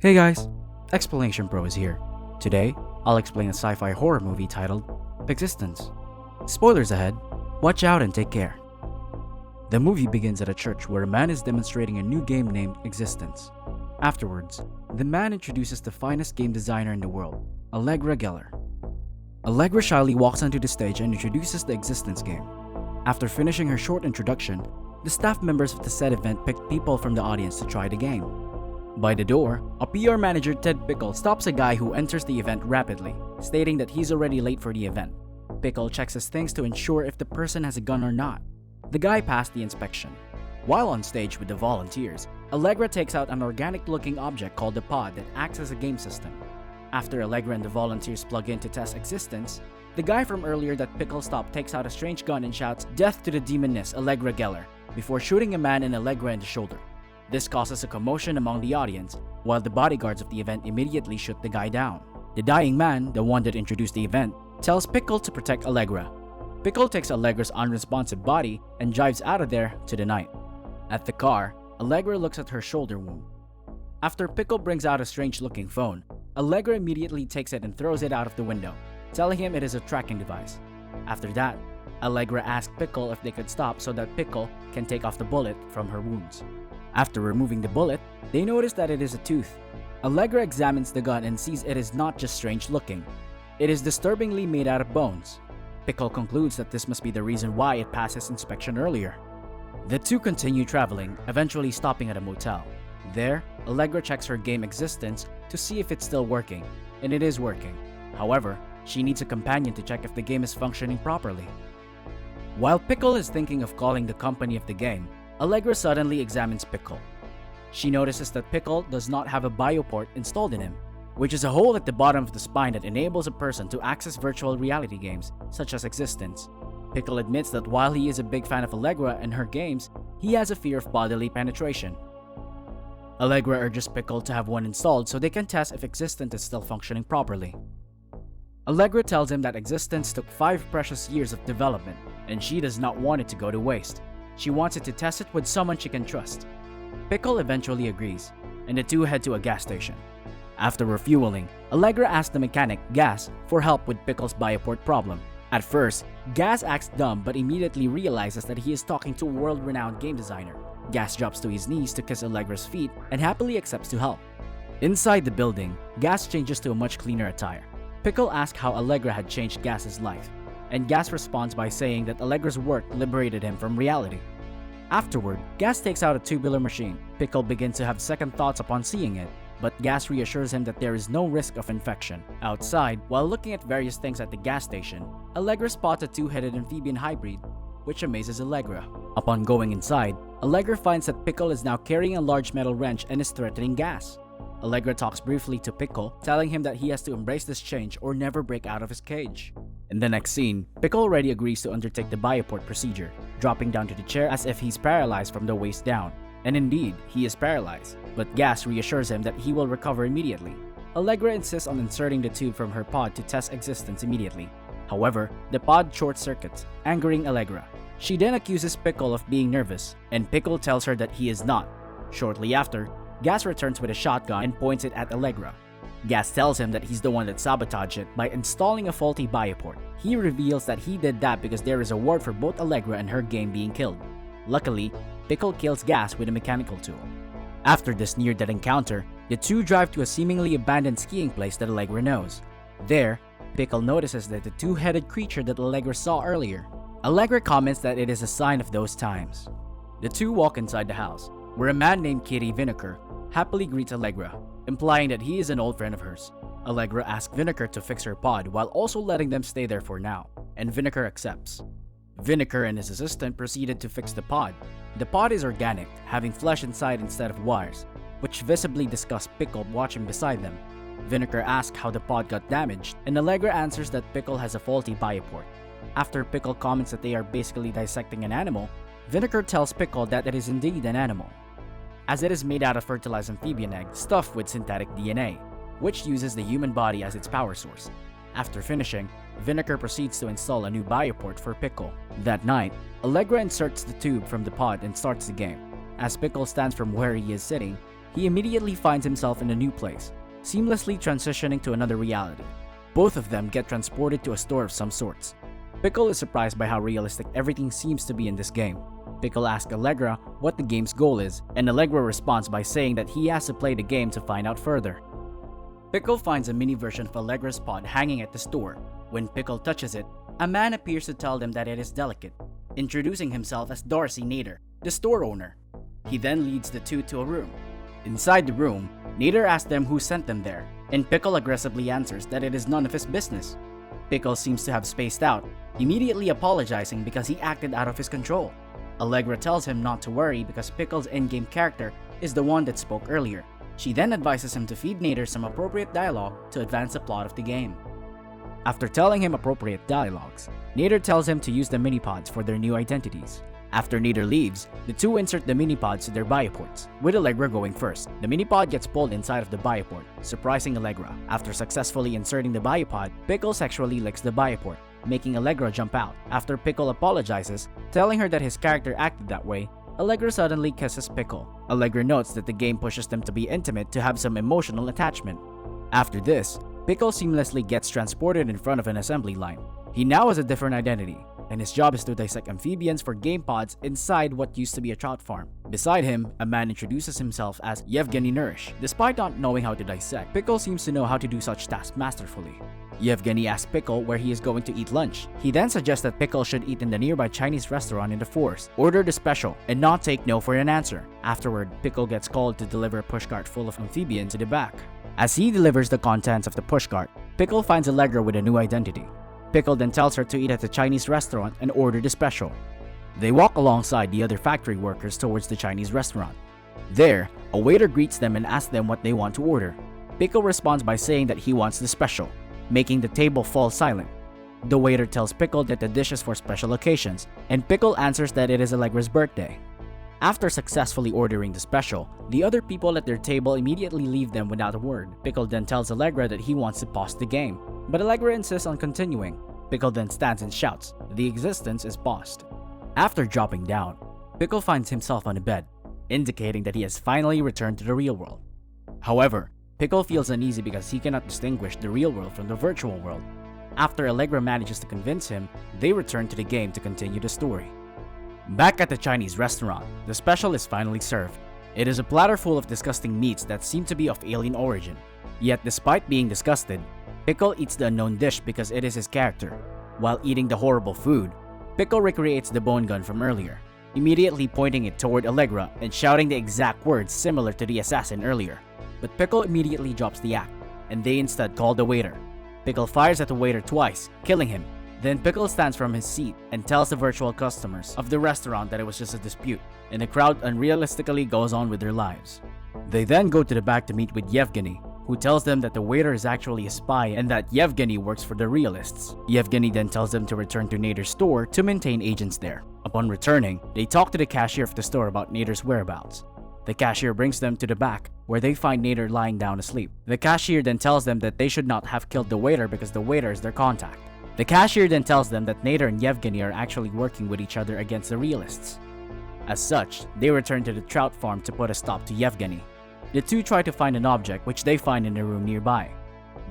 Hey guys, Explanation Pro is here. Today, I'll explain a sci-fi horror movie titled Existence. Spoilers ahead, watch out and take care. The movie begins at a church where a man is demonstrating a new game named Existence. Afterwards, the man introduces the finest game designer in the world, Allegra Geller. Allegra shyly walks onto the stage and introduces the Existence game. After finishing her short introduction, the staff members of the said event picked people from the audience to try the game. By the door, a PR manager, Ted Pickle, stops a guy who enters the event rapidly, stating that he's already late for the event. Pickle checks his things to ensure if the person has a gun or not. The guy passed the inspection. While on stage with the volunteers, Allegra takes out an organic-looking object called the pod that acts as a game system. After Allegra and the volunteers plug in to test Existence, the guy from earlier that Pickle stopped takes out a strange gun and shouts, "Death to the demoness, Allegra Geller," before shooting a man and Allegra in the shoulder. This causes a commotion among the audience, while the bodyguards of the event immediately shoot the guy down. The dying man, the one that introduced the event, tells Pickle to protect Allegra. Pickle takes Allegra's unresponsive body and drives out of there to the night. At the car, Allegra looks at her shoulder wound. After Pickle brings out a strange-looking phone, Allegra immediately takes it and throws it out of the window, telling him it is a tracking device. After that, Allegra asks Pickle if they could stop so that Pickle can take off the bullet from her wounds. After removing the bullet, they notice that it is a tooth. Allegra examines the gun and sees it is not just strange looking. It is disturbingly made out of bones. Pickle concludes that this must be the reason why it passes inspection earlier. The two continue traveling, eventually stopping at a motel. There, Allegra checks her game Existence to see if it's still working, and it is working. However, she needs a companion to check if the game is functioning properly. While Pickle is thinking of calling the company of the game, Allegra suddenly examines Pickle. She notices that Pickle does not have a bioport installed in him, which is a hole at the bottom of the spine that enables a person to access virtual reality games, such as Existence. Pickle admits that while he is a big fan of Allegra and her games, he has a fear of bodily penetration. Allegra urges Pickle to have one installed so they can test if Existence is still functioning properly. Allegra tells him that Existence took 5 precious years of development, and she does not want it to go to waste. She wants it to test it with someone she can trust. Pickle eventually agrees, and the two head to a gas station. After refueling, Allegra asks the mechanic, Gas, for help with Pickle's bioport problem. At first, Gas acts dumb but immediately realizes that he is talking to a world-renowned game designer. Gas drops to his knees to kiss Allegra's feet and happily accepts to help. Inside the building, Gas changes to a much cleaner attire. Pickle asks how Allegra had changed Gas's life, and Gas responds by saying that Allegra's work liberated him from reality. Afterward, Gas takes out a tubular machine. Pickle begins to have second thoughts upon seeing it, but Gas reassures him that there is no risk of infection. Outside, while looking at various things at the gas station, Allegra spots a 2-headed amphibian hybrid, which amazes Allegra. Upon going inside, Allegra finds that Pickle is now carrying a large metal wrench and is threatening Gas. Allegra talks briefly to Pickle, telling him that he has to embrace this change or never break out of his cage. In the next scene, Pickle already agrees to undertake the bioport procedure, dropping down to the chair as if he's paralyzed from the waist down. And indeed, he is paralyzed, but Gas reassures him that he will recover immediately. Allegra insists on inserting the tube from her pod to test Existence immediately. However, the pod short-circuits, angering Allegra. She then accuses Pickle of being nervous, and Pickle tells her that he is not. Shortly after, Gas returns with a shotgun and points it at Allegra. Gas tells him that he's the one that sabotaged it by installing a faulty bioport. He reveals that he did that because there is a ward for both Allegra and her game being killed. Luckily, Pickle kills Gas with a mechanical tool. After this near-death encounter, the two drive to a seemingly abandoned skiing place that Allegra knows. There, Pickle notices that the 2-headed creature that Allegra saw earlier. Allegra comments that it is a sign of those times. The two walk inside the house, where a man named Kitty Vinegar happily greets Allegra, implying that he is an old friend of hers. Allegra asks Vinegar to fix her pod while also letting them stay there for now, and Vinegar accepts. Vinegar and his assistant proceeded to fix the pod. The pod is organic, having flesh inside instead of wires, which visibly disgusts Pickle watching beside them. Vinegar asks how the pod got damaged, and Allegra answers that Pickle has a faulty bioport. After Pickle comments that they are basically dissecting an animal, Vinegar tells Pickle that it is indeed an animal, as it is made out of fertilized amphibian egg stuffed with synthetic DNA, which uses the human body as its power source. After finishing, Vinegar proceeds to install a new bioport for Pickle. That night, Allegra inserts the tube from the pod and starts the game. As Pickle stands from where he is sitting, he immediately finds himself in a new place, seamlessly transitioning to another reality. Both of them get transported to a store of some sorts. Pickle is surprised by how realistic everything seems to be in this game. Pickle asks Allegra what the game's goal is, and Allegra responds by saying that he has to play the game to find out further. Pickle finds a mini version of Allegra's pod hanging at the store. When Pickle touches it, a man appears to tell them that it is delicate, introducing himself as Darcy Nader, the store owner. He then leads the two to a room. Inside the room, Nader asks them who sent them there, and Pickle aggressively answers that it is none of his business. Pickle seems to have spaced out, immediately apologizing because he acted out of his control. Allegra tells him not to worry because Pickle's endgame character is the one that spoke earlier. She then advises him to feed Nader some appropriate dialogue to advance the plot of the game. After telling him appropriate dialogues, Nader tells him to use the mini-pods for their new identities. After Nader leaves, the two insert the mini-pods to their bioports, with Allegra going first. The mini-pod gets pulled inside of the bioport, surprising Allegra. After successfully inserting the biopod, Pickle sexually licks the bioport, making Allegra jump out. After Pickle apologizes, telling her that his character acted that way, Allegra suddenly kisses Pickle. Allegra notes that the game pushes them to be intimate to have some emotional attachment. After this, Pickle seamlessly gets transported in front of an assembly line. He now has a different identity, and his job is to dissect amphibians for game pods inside what used to be a trout farm. Beside him, a man introduces himself as Yevgeny Nourish. Despite not knowing how to dissect, Pickle seems to know how to do such tasks masterfully. Yevgeny asks Pickle where he is going to eat lunch. He then suggests that Pickle should eat in the nearby Chinese restaurant in the forest, order the special, and not take no for an answer. Afterward, Pickle gets called to deliver a pushcart full of amphibians to the back. As he delivers the contents of the pushcart, Pickle finds Allegra with a new identity. Pickle then tells her to eat at the Chinese restaurant and order the special. They walk alongside the other factory workers towards the Chinese restaurant. There, a waiter greets them and asks them what they want to order. Pickle responds by saying that he wants the special, making the table fall silent. The waiter tells Pickle that the dish is for special occasions, and Pickle answers that it is Allegra's birthday. After successfully ordering the special, the other people at their table immediately leave them without a word. Pickle then tells Allegra that he wants to pause the game, but Allegra insists on continuing. Pickle then stands and shouts, "The existence is paused." After dropping down, Pickle finds himself on a bed, indicating that he has finally returned to the real world. However, Pickle feels uneasy because he cannot distinguish the real world from the virtual world. After Allegra manages to convince him, they return to the game to continue the story. Back at the Chinese restaurant, the special is finally served. It is a platter full of disgusting meats that seem to be of alien origin. Yet despite being disgusted, Pickle eats the unknown dish because it is his character. While eating the horrible food, Pickle recreates the bone gun from earlier, immediately pointing it toward Allegra and shouting the exact words similar to the assassin earlier. But Pickle immediately drops the act, and they instead call the waiter. Pickle fires at the waiter twice, killing him. Then Pickle stands from his seat and tells the virtual customers of the restaurant that it was just a dispute, and the crowd unrealistically goes on with their lives. They then go to the back to meet with Yevgeny, who tells them that the waiter is actually a spy and that Yevgeny works for the realists. Yevgeny then tells them to return to Nader's store to maintain agents there. Upon returning, they talk to the cashier of the store about Nader's whereabouts. The cashier brings them to the back, where they find Nader lying down asleep. The cashier then tells them that they should not have killed the waiter because the waiter is their contact. The cashier then tells them that Nader and Yevgeny are actually working with each other against the realists. As such, they return to the trout farm to put a stop to Yevgeny. The two try to find an object which they find in a room nearby.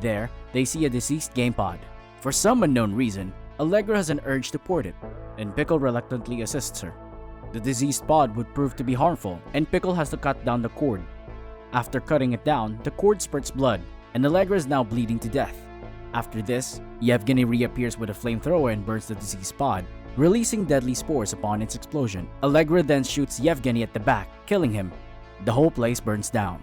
There, they see a deceased game pod. For some unknown reason, Allegra has an urge to port it, and Pickle reluctantly assists her. The diseased pod would prove to be harmful, and Pickle has to cut down the cord. After cutting it down, the cord spurts blood, and Allegra is now bleeding to death. After this, Yevgeny reappears with a flamethrower and burns the diseased pod, releasing deadly spores upon its explosion. Allegra then shoots Yevgeny at the back, killing him. The whole place burns down.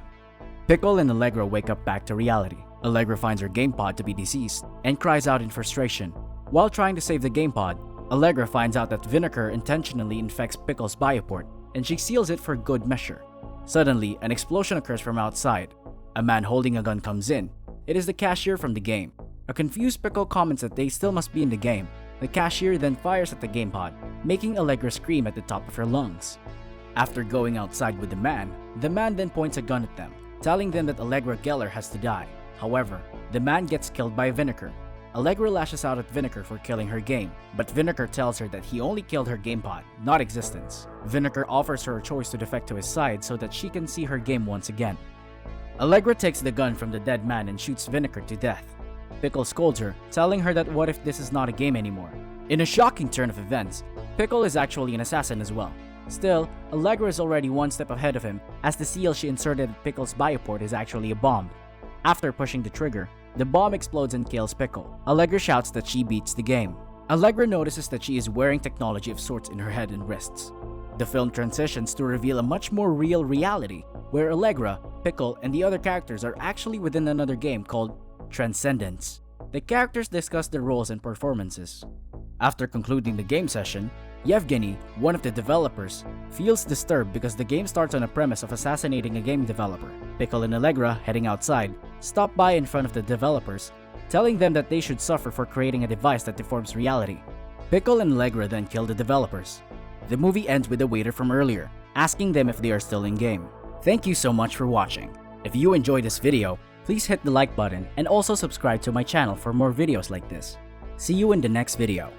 Pickle and Allegra wake up back to reality. Allegra finds her game pod to be deceased and cries out in frustration. While trying to save the game pod, Allegra finds out that vinegar intentionally infects Pickle's bioport, and she seals it for good measure. Suddenly, an explosion occurs from outside. A man holding a gun comes in. It is the cashier from the game. A confused Pickle comments that they still must be in the game. The cashier then fires at the game pod, making Allegra scream at the top of her lungs. After going outside with the man then points a gun at them, telling them that Allegra Geller has to die. However, the man gets killed by vinegar. Allegra lashes out at Vinegar for killing her game, but Vinegar tells her that he only killed her GamePod, not Existence. Vinegar offers her a choice to defect to his side so that she can see her game once again. Allegra takes the gun from the dead man and shoots Vinegar to death. Pickle scolds her, telling her that what if this is not a game anymore. In a shocking turn of events, Pickle is actually an assassin as well. Still, Allegra is already one step ahead of him, as the seal she inserted at Pickle's bioport is actually a bomb. After pushing the trigger, the bomb explodes and kills Pickle. Allegra shouts that she beats the game. Allegra notices that she is wearing technology of sorts in her head and wrists. The film transitions to reveal a much more real reality, where Allegra, Pickle, and the other characters are actually within another game called Transcendence. The characters discuss their roles and performances. After concluding the game session, Yevgeny, one of the developers, feels disturbed because the game starts on a premise of assassinating a game developer. Pickle and Allegra, heading outside, stop by in front of the developers, telling them that they should suffer for creating a device that deforms reality. Pickle and Allegra then kill the developers. The movie ends with the waiter from earlier, asking them if they are still in-game. Thank you so much for watching. If you enjoyed this video, please hit the like button and also subscribe to my channel for more videos like this. See you in the next video.